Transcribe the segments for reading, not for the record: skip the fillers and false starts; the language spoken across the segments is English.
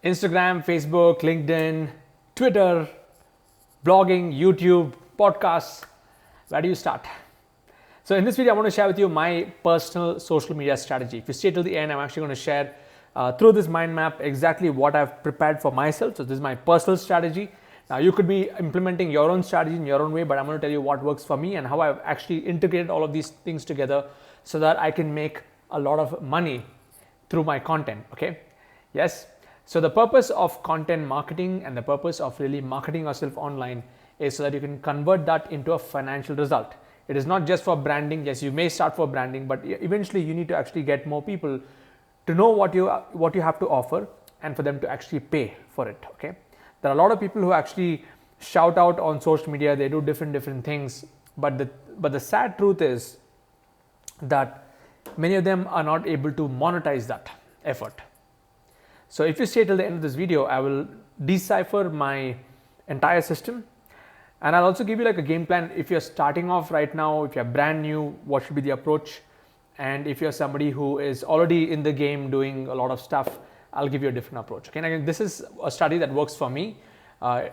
Instagram, Facebook, LinkedIn, Twitter, blogging, YouTube, podcasts. Where do you start? So in this video, I want to share with you my personal social media strategy. If you stay till the end, I'm actually going to share through this mind map exactly what I've prepared for myself. So this is my personal strategy. Now you could be implementing your own strategy in your own way, but I'm going to tell you what works for me and how I've actually integrated all of these things together so that I can make a lot of money through my content. Okay. Yes. So the purpose of content marketing and the purpose of really marketing yourself online is so that you can convert that into a financial result. It is not just for branding. Yes, you may start for branding, but eventually you need to actually get more people to know what you have to offer and for them to actually pay for it. Okay. There are a lot of people who actually shout out on social media. They do different things, but the sad truth is that many of them are not able to monetize that effort. So if you stay till the end of this video, I will decipher my entire system, and I'll also give you like a game plan. If you're starting off right now, if you're brand new, what should be the approach? And if you're somebody who is already in the game doing a lot of stuff, I'll give you a different approach. Okay, and again, this is a strategy that works for me.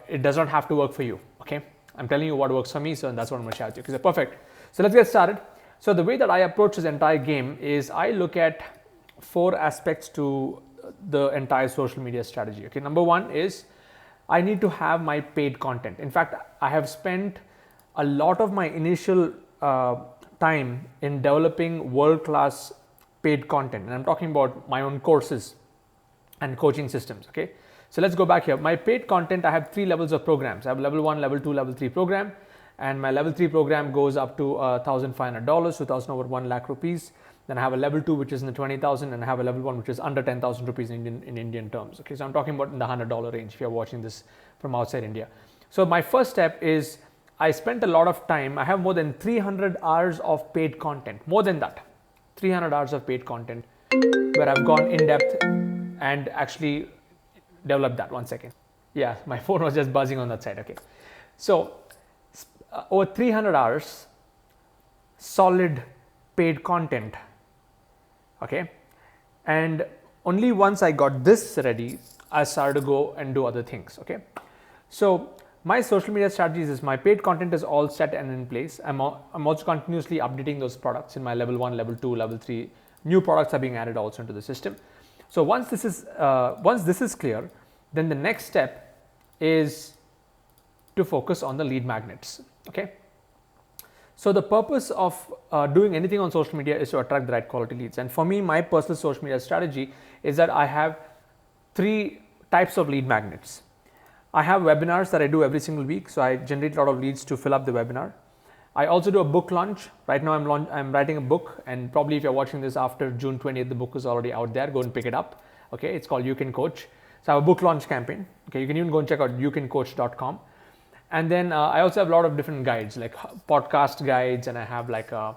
It does not have to work for you. Okay, I'm telling you what works for me, so that's what I'm going to share with you. Okay, perfect. So let's get started. So the way that I approach this entire game is I look at 4 aspects to the entire social media strategy. Okay, number 1 is I need to have my paid content. In fact, I have spent a lot of my initial time in developing world-class paid content, and I'm talking about my own courses and coaching systems. Okay, so let's go back here. My paid content, I have 3 levels of programs. I have level 1, level 2, level 3 program, and my level 3 program goes up to $1,500, 2,000 over 1 lakh rupees. Then I have a level 2 which is in the 20,000, and I have a level 1 which is under 10,000 rupees in Indian terms. Okay, so I'm talking about in the $100 range if you're watching this from outside India. So my first step is I spent a lot of time. I have more than 300 hours of paid content, more than that, 300 hours of paid content where I've gone in depth and actually developed that. 1 second. Yeah, my phone was just buzzing on that side. Okay, so over 300 hours solid paid content. Okay, and only once I got this ready, I started to go and do other things. Okay, so my social media strategies is my paid content is all set and in place. I'm also continuously updating those products in my level 1, level 2, level 3. New products are being added also into the system. So once this is clear, then the next step is to focus on the lead magnets. Okay. So the purpose of doing anything on social media is to attract the right quality leads. And for me, my personal social media strategy is that I have 3 types of lead magnets. I have webinars that I do every single week. So I generate a lot of leads to fill up the webinar. I also do a book launch. Right now I'm writing a book, and probably if you're watching this after June 20th, the book is already out there. Go and pick it up. Okay, it's called You Can Coach. So I have a book launch campaign. Okay, you can even go and check out youcancoach.com. And then I also have a lot of different guides, like podcast guides, and I have like a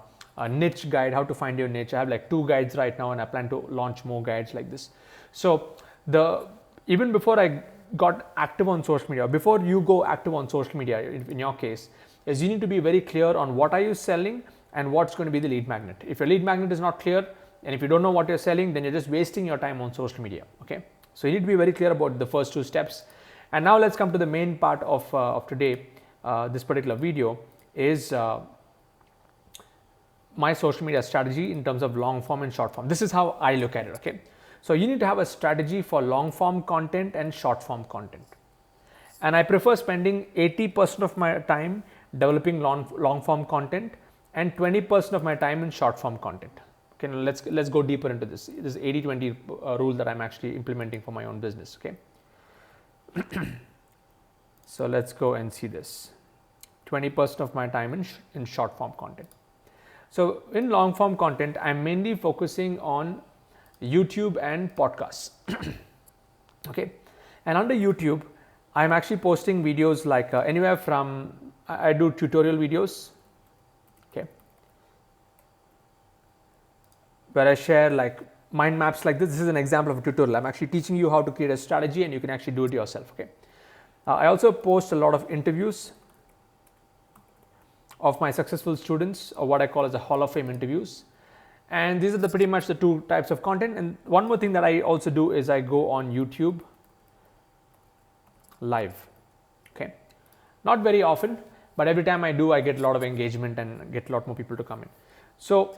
niche guide, how to find your niche. I have like 2 guides right now, and I plan to launch more guides like this. So even before I got active on social media, before you go active on social media, in your case, is you need to be very clear on what are you selling and what's going to be the lead magnet. If your lead magnet is not clear, and if you don't know what you're selling, then you're just wasting your time on social media. Okay, so you need to be very clear about the first 2 steps. And now let's come to the main part of today. This particular video is my social media strategy in terms of long form and short form. This is how I look at it. Okay, so you need to have a strategy for long form content and short form content. And I prefer spending 80% of my time developing long form content and 20% of my time in short form content. Okay, now let's go deeper into this. This is 80-20 rule that I'm actually implementing for my own business. Okay. So let's go and see this. 20% of my time in short form content. So in long form content, I'm mainly focusing on YouTube and podcasts. Okay, and under YouTube, I'm actually posting videos like anywhere from I do tutorial videos. Okay, where I share like mind maps like this. This is an example of a tutorial. I'm actually teaching you how to create a strategy, and you can actually do it yourself. Okay, I also post a lot of interviews of my successful students, or what I call as a Hall of Fame interviews. And these are pretty much the 2 types of content. And one more thing that I also do is I go on YouTube live. Okay, not very often, but every time I do, I get a lot of engagement and get a lot more people to come in. So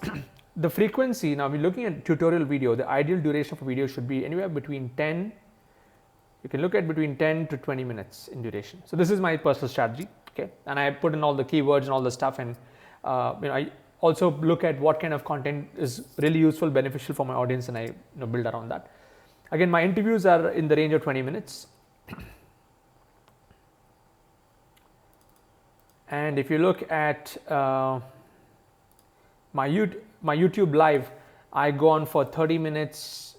the frequency, now we're looking at tutorial video, the ideal duration of a video should be anywhere between 10, you can look at between 10 to 20 minutes in duration. So this is my personal strategy, okay, and I put in all the keywords and all the stuff, and I also look at what kind of content is really useful, beneficial for my audience, and I build around that. Again, my interviews are in the range of 20 minutes. And if you look at my YouTube live, I go on for 30 minutes,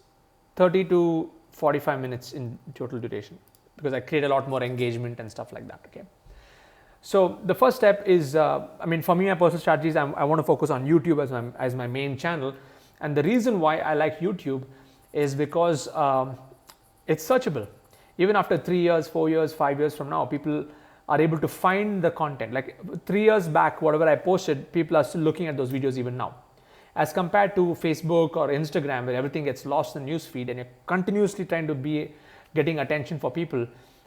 30 to 45 minutes in total duration, because I create a lot more engagement and stuff like that. Okay. So the first step is, for me, my personal strategies, I want to focus on YouTube as my main channel. And the reason why I like YouTube is because it's searchable. Even after 3 years, 4 years, 5 years from now, people are able to find the content. Like 3 years back, whatever I posted, people are still looking at those videos even now. As compared to Facebook or Instagram, where everything gets lost in the news feed and you're continuously trying to be getting attention for people,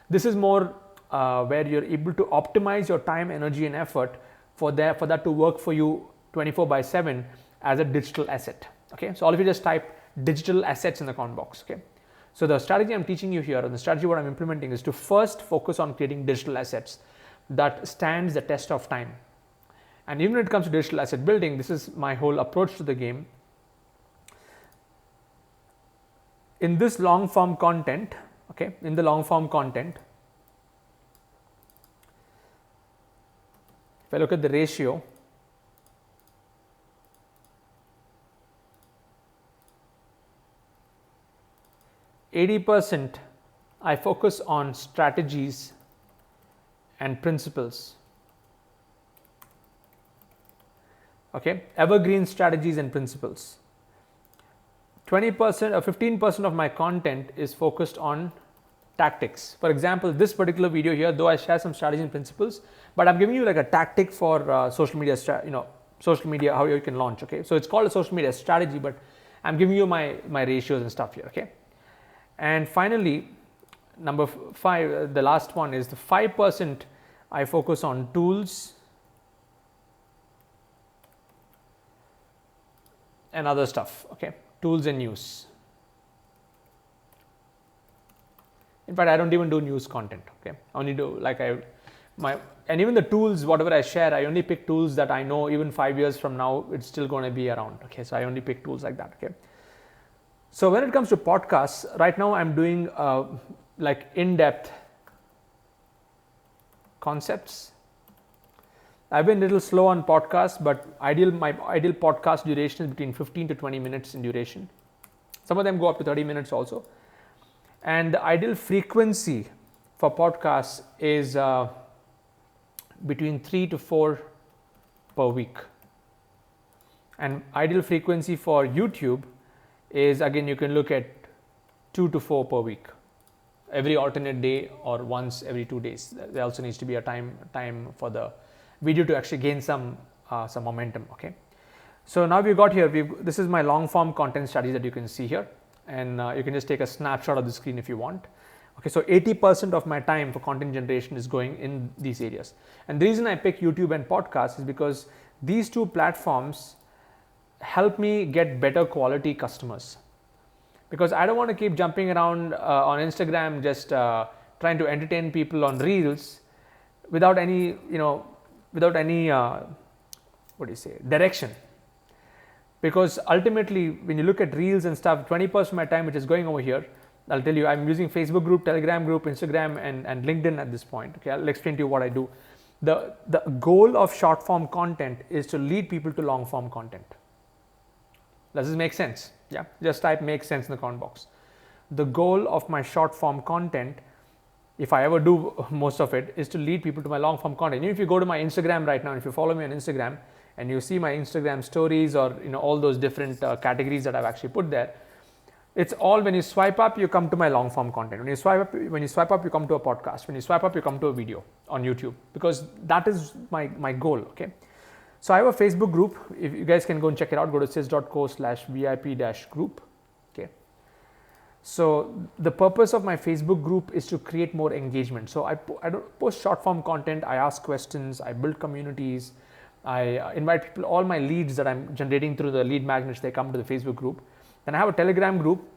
this is more where you're able to optimize your time, energy, and effort for that to work for you 24/7 as a digital asset. Okay, so all of you just type digital assets in the comment box. Okay, so the strategy I'm teaching you here, and the strategy what I'm implementing, is to first focus on creating digital assets that stands the test of time. And even when it comes to digital asset building, this is my whole approach to the game. In this long form content, okay, in the long form content, if I look at the ratio, %, I focus on strategies and principles. Okay, evergreen strategies and principles. 20% or 15% of my content is focused on tactics. For example, this particular video here, though I share some strategies and principles, but I'm giving you like a tactic for social media, social media, how you can launch. Okay, so it's called a social media strategy, but I'm giving you my ratios and stuff here. Okay, and finally, number 5, the last one is the 5% I focus on tools and other stuff. Okay, tools and news. In fact, I don't even do news content. Okay, I only do and even the tools, whatever I share, I only pick tools that I know even 5 years from now it's still going to be around. Okay, so I only pick tools like that. Okay, so when it comes to podcasts, right now I'm doing like in-depth concepts. I've been a little slow on podcasts, but my ideal podcast duration is between 15 to 20 minutes in duration. Some of them go up to 30 minutes also. And the ideal frequency for podcasts is between 3 to 4 per week. And ideal frequency for YouTube is, again, you can look at 2 to 4 per week, every alternate day or once every 2 days. There also needs to be a time for the video to actually gain some momentum. Okay, so now we've got here, this is my long form content strategy that you can see here, and you can just take a snapshot of the screen if you want. Okay, so 80% of my time for content generation is going in these areas. And the reason I pick YouTube and podcasts is because these two platforms help me get better quality customers, because I don't want to keep jumping around on Instagram just trying to entertain people on reels without any direction. Because ultimately, when you look at reels and stuff, 20% of my time which is going over here, I'll tell you, I'm using Facebook group, Telegram group, Instagram, and LinkedIn at this point. Okay, I'll explain to you what I do. The goal of short form content is to lead people to long form content. Does this make sense? Yeah, just type "makes sense" in the comment box. The goal of my short form content, if I ever do most of it, is to lead people to my long form content. Even if you go to my Instagram right now, if you follow me on Instagram and you see my Instagram stories, or all those different categories that I've actually put there, it's all, when you swipe up, you come to my long form content. When you swipe up, you come to a podcast. When you swipe up, you come to a video on YouTube, because that is my goal. Okay, so I have a Facebook group. If you guys can go and check it out, go to sis.co/VIP-group. Okay, So the purpose of my Facebook group is to create more engagement. So I don't post short form content, I ask questions, I build communities, I invite people, all my leads that I'm generating through the lead magnets, they come to the Facebook group. Then I have a Telegram group,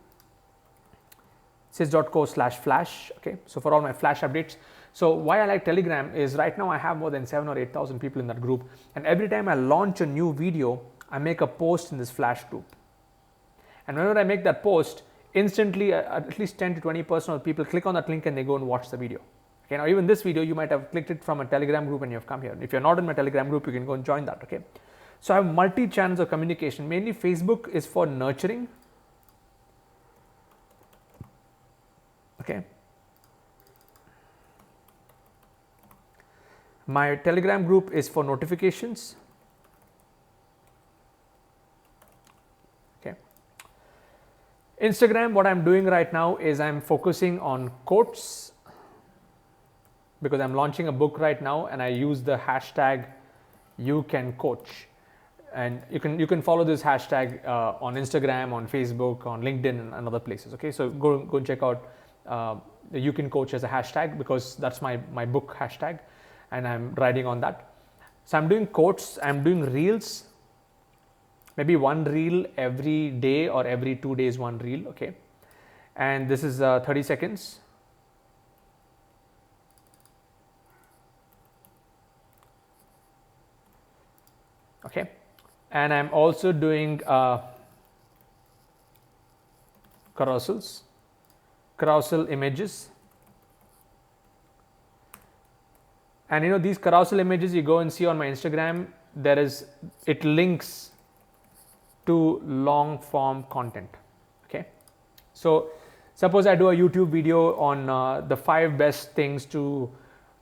sys.co/flash. Okay, so for all my flash updates. So why I like Telegram is right now I have more than 7 or 8,000 people in that group, and every time I launch a new video, I make a post in this flash group. And whenever I make that post, instantly at least 10 to 20% of people click on that link and they go and watch the video. Okay, now even this video you might have clicked it from a Telegram group and you have come here. If you're not in my Telegram group, you can go and join that. Okay, so I have multi channels of communication. Mainly Facebook is for nurturing. Okay, my Telegram group is for notifications. Instagram, what I'm doing right now is I'm focusing on quotes, because I'm launching a book right now and I use the hashtag #YouCanCoach, and you can follow this hashtag on Instagram, on Facebook, on LinkedIn and other places. Okay, so go and check out the YouCanCoach as a hashtag, because that's my book hashtag and I'm riding on that. So I'm doing quotes, I'm doing reels. Maybe one reel every day or every 2 days, one reel. Okay, and this is 30 seconds. Okay, and I'm also doing carousel images. And you know, these carousel images you go and see on my Instagram, it links to long form content. Okay, so suppose I do a YouTube video on the 5 best things to,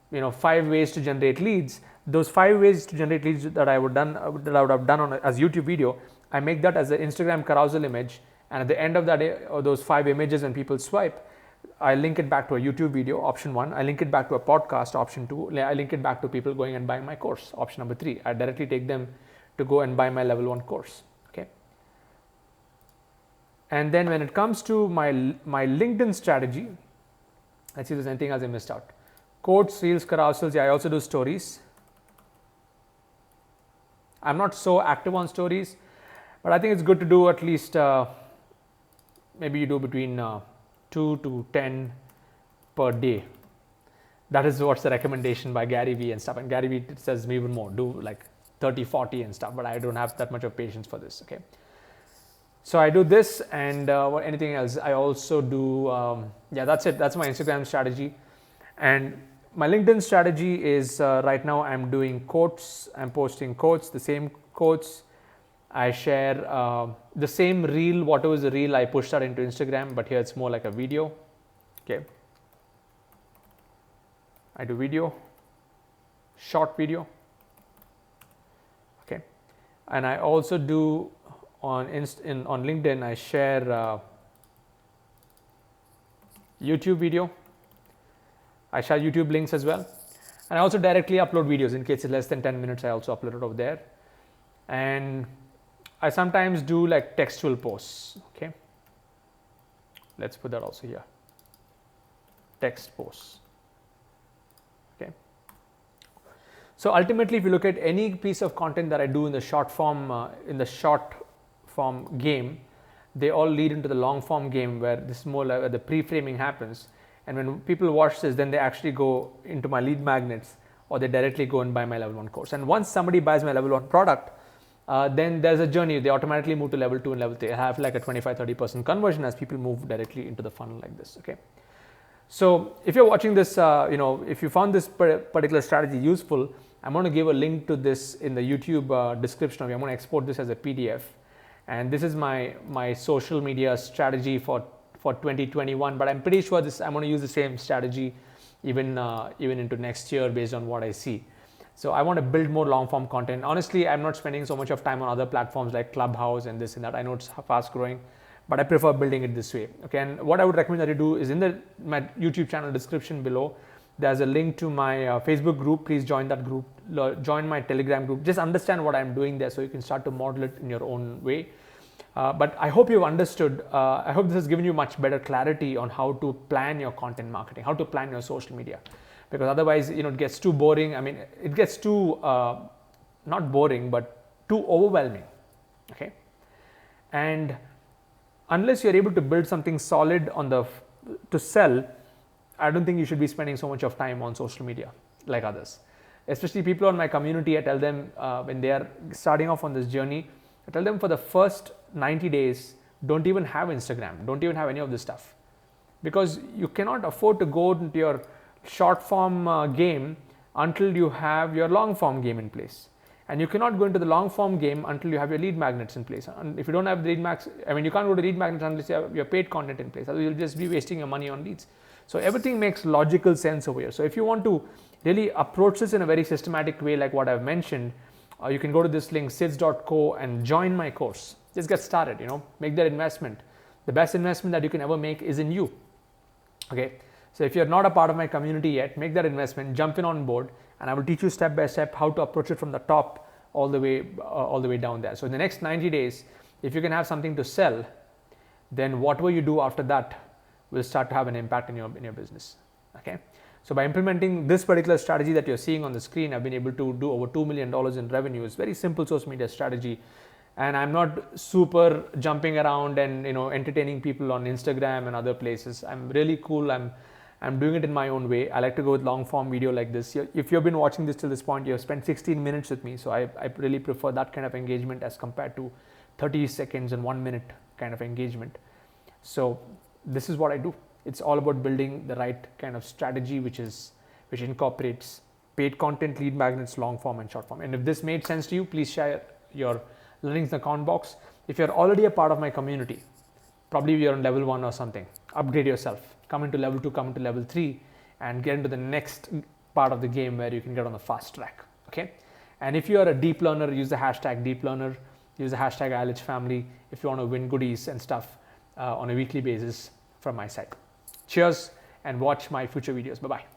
5 ways to generate leads. Those 5 ways to generate leads that I would have done on as YouTube video, I make that as an Instagram carousel image, and at the end of that day, those 5 images, when people swipe, I link it back to a YouTube video, option 1. I link it back to a podcast, option 2. I link it back to people going and buying my course, option number 3. I directly take them to go and buy my level 1 course. Okay. And then when it comes to my LinkedIn strategy, let's see if there's anything else I missed out. Quotes, reels, carousels. Yeah, I also do stories. I'm not so active on stories, but I think it's good to do at least, maybe you do between 2 to 10 per day. That is what's the recommendation by Gary Vee and stuff. And Gary Vee says even more, do like 30, 40 and stuff, but I don't have that much of patience for this. Okay. So I do this, and anything else. I also do, yeah, that's it. That's my Instagram strategy. And my LinkedIn strategy is right now I'm doing quotes. I'm posting quotes, the same quotes. I share the same reel, whatever is the reel, I push that into Instagram, but here it's more like a video. Okay. I do video, short video. Okay. And I also do on LinkedIn, I share YouTube video. I share YouTube links as well. And I also directly upload videos in case it's less than 10 minutes. I also upload it over there. And I sometimes do like textual posts. Okay. Let's put that also here. Text posts. Okay. So ultimately, if you look at any piece of content that I do in the short form game, they all lead into the long form game, where this is more like the pre-framing happens. And when people watch this, then they actually go into my lead magnets, or they directly go and buy my level 1 course. And once somebody buys my level 1 product, then there's a journey. They automatically move to level 2 and level 3. I have like a 25-30% conversion as people move directly into the funnel like this. Okay. So if you're watching this, if you found this particular strategy useful, I'm going to give a link to this in the YouTube description. I'm going to export this as a PDF. And this is my social media strategy for 2021. But I'm pretty sure I'm going to use the same strategy even into next year based on what I see. So I want to build more long form content. Honestly, I'm not spending so much of time on other platforms like Clubhouse and this and that. I know it's fast growing, but I prefer building it this way. Okay, and what I would recommend that you do is in my YouTube channel description below, there's a link to my Facebook group. Please join that group. Join my Telegram group. Just understand what I'm doing there so you can start to model it in your own way. But I hope you've understood. I hope this has given you much better clarity on how to plan your content marketing, how to plan your social media, because otherwise, it gets too boring. I mean, it gets too not boring, but too overwhelming. Okay, and unless you're able to build something solid to sell, I don't think you should be spending so much of time on social media like others. Especially people on my community, I tell them when they are starting off on this journey, I tell them for the first 90 days, don't even have Instagram, don't even have any of this stuff, because you cannot afford to go into your short form game until you have your long form game in place. And you cannot go into the long form game until you have your lead magnets in place. And if you don't have lead magnets, you can't go to lead magnets unless you have your paid content in place. Otherwise, you'll just be wasting your money on leads. So everything makes logical sense over here. So if you want to really approach this in a very systematic way, like what I've mentioned, you can go to this link, sids.co, and join my course. Just get started, make that investment. The best investment that you can ever make is in you. Okay. So if you're not a part of my community yet, make that investment, jump in on board, and I will teach you step by step how to approach it from the top all the way down there. So in the next 90 days, if you can have something to sell, then whatever you do after that will start to have an impact in your business. Okay. So by implementing this particular strategy that you're seeing on the screen, I've been able to do over $2 million in revenue. It's very simple social media strategy. And I'm not super jumping around and entertaining people on Instagram and other places. I'm really cool. I'm doing it in my own way. I like to go with long form video like this. If you've been watching this till this point, you've spent 16 minutes with me. So I really prefer that kind of engagement as compared to 30 seconds and 1 minute kind of engagement. So this is what I do. It's all about building the right kind of strategy, which incorporates paid content, lead magnets, long form and short form. And if this made sense to you, please share your learnings in the comment box. If you're already a part of my community, probably you're on level 1 or something, upgrade yourself, come into level 2, come into level 3, and get into the next part of the game where you can get on the fast track. Okay. And if you are a deep learner, use the hashtag deep learner, use the hashtag ILH family if you want to win goodies and stuff on a weekly basis from my side. Cheers, and watch my future videos. Bye-bye.